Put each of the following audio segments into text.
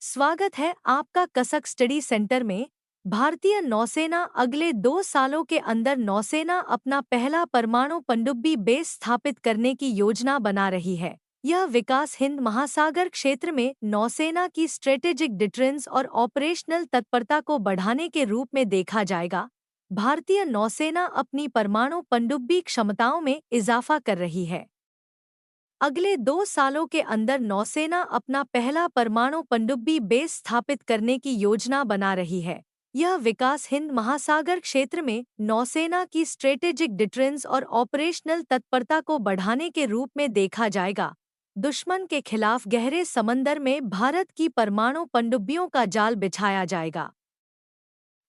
स्वागत है आपका कसक स्टडी सेंटर में। भारतीय नौसेना अगले 2 सालों के अंदर नौसेना अपना पहला परमाणु पनडुब्बी बेस स्थापित करने की योजना बना रही है। यह विकास हिंद महासागर क्षेत्र में नौसेना की स्ट्रेटेजिक डिफेंस और ऑपरेशनल तत्परता को बढ़ाने के रूप में देखा जाएगा। भारतीय नौसेना अपनी परमाणु पनडुब्बी क्षमताओं में इजाफा कर रही है। अगले 2 सालों के अंदर नौसेना अपना पहला परमाणु पनडुब्बी बेस स्थापित करने की योजना बना रही है। यह विकास हिंद महासागर क्षेत्र में नौसेना की स्ट्रेटेजिक डिफेंस और ऑपरेशनल तत्परता को बढ़ाने के रूप में देखा जाएगा। दुश्मन के खिलाफ गहरे समंदर में भारत की परमाणु पनडुब्बियों का जाल बिछाया जाएगा।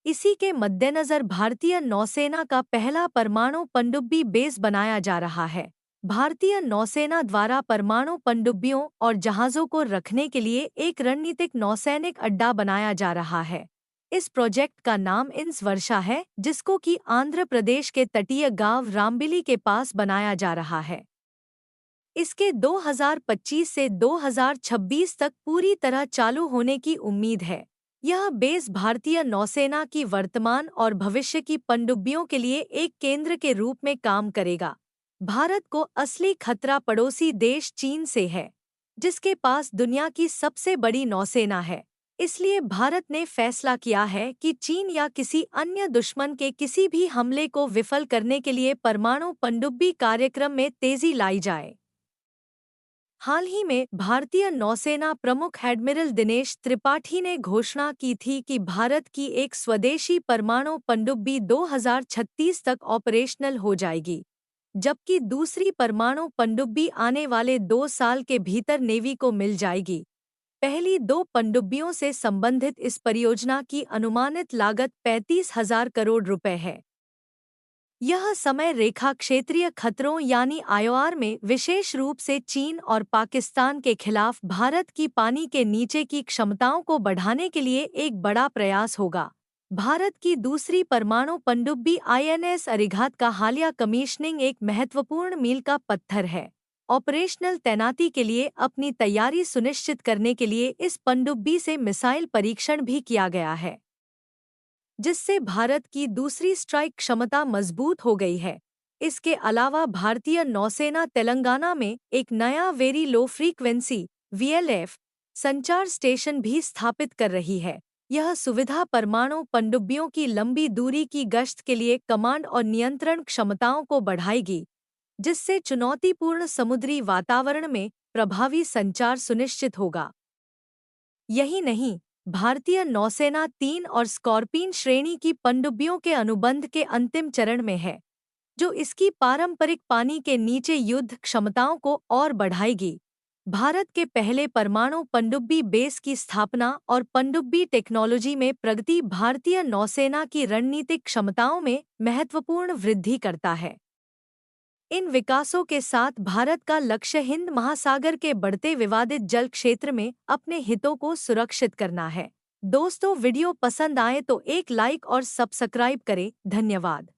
इसी के मद्देनजर भारतीय नौसेना का पहला परमाणु पनडुब्बी बेस बनाया जा रहा है। भारतीय नौसेना द्वारा परमाणु पनडुब्बियों और जहाज़ों को रखने के लिए एक रणनीतिक नौसैनिक अड्डा बनाया जा रहा है। इस प्रोजेक्ट का नाम इंस वर्षा है, जिसको कि आंध्र प्रदेश के तटीय गांव रामबिली के पास बनाया जा रहा है। इसके 2025 से 2026 तक पूरी तरह चालू होने की उम्मीद है। यह बेस भारतीय नौसेना की वर्तमान और भविष्य की पनडुब्बियों के लिए एक केंद्र के रूप में काम करेगा। भारत को असली खतरा पड़ोसी देश चीन से है, जिसके पास दुनिया की सबसे बड़ी नौसेना है। इसलिए भारत ने फैसला किया है कि चीन या किसी अन्य दुश्मन के किसी भी हमले को विफल करने के लिए परमाणु पनडुब्बी कार्यक्रम में तेजी लाई जाए। हाल ही में भारतीय नौसेना प्रमुख एडमिरल दिनेश त्रिपाठी ने घोषणा की थी कि भारत की एक स्वदेशी परमाणु पनडुब्बी 2036 तक ऑपरेशनल हो जाएगी, जबकि दूसरी परमाणु पनडुब्बी आने वाले 2 साल के भीतर नेवी को मिल जाएगी। पहली 2 पनडुब्बियों से संबंधित इस परियोजना की अनुमानित लागत 35,000 करोड़ रुपए है। यह समय रेखा क्षेत्रीय खतरों यानी आईओआर में विशेष रूप से चीन और पाकिस्तान के खिलाफ भारत की पानी के नीचे की क्षमताओं को बढ़ाने के लिए एक बड़ा प्रयास होगा। भारत की दूसरी परमाणु पनडुब्बी आईएनएस अरिघात का हालिया कमीशनिंग एक महत्वपूर्ण मील का पत्थर है। ऑपरेशनल तैनाती के लिए अपनी तैयारी सुनिश्चित करने के लिए इस पनडुब्बी से मिसाइल परीक्षण भी किया गया है, जिससे भारत की दूसरी स्ट्राइक क्षमता मजबूत हो गई है। इसके अलावा भारतीय नौसेना तेलंगाना में एक नया वेरी लो फ्रीक्वेंसी (VLF) संचार स्टेशन भी स्थापित कर रही है। यह सुविधा परमाणु पनडुब्बियों की लंबी दूरी की गश्त के लिए कमांड और नियंत्रण क्षमताओं को बढ़ाएगी, जिससे चुनौतीपूर्ण समुद्री वातावरण में प्रभावी संचार सुनिश्चित होगा। यही नहीं, भारतीय नौसेना 3 और स्कॉर्पिन श्रेणी की पनडुब्बियों के अनुबंध के अंतिम चरण में है, जो इसकी पारंपरिक पानी के नीचे युद्ध क्षमताओं को और बढ़ाएगी। भारत के पहले परमाणु पनडुब्बी बेस की स्थापना और पनडुब्बी टेक्नोलॉजी में प्रगति भारतीय नौसेना की रणनीतिक क्षमताओं में महत्वपूर्ण वृद्धि करता है। इन विकासों के साथ भारत का लक्ष्य हिंद महासागर के बढ़ते विवादित जल क्षेत्र में अपने हितों को सुरक्षित करना है। दोस्तों, वीडियो पसंद आए तो एक लाइक और सब्सक्राइब करें। धन्यवाद।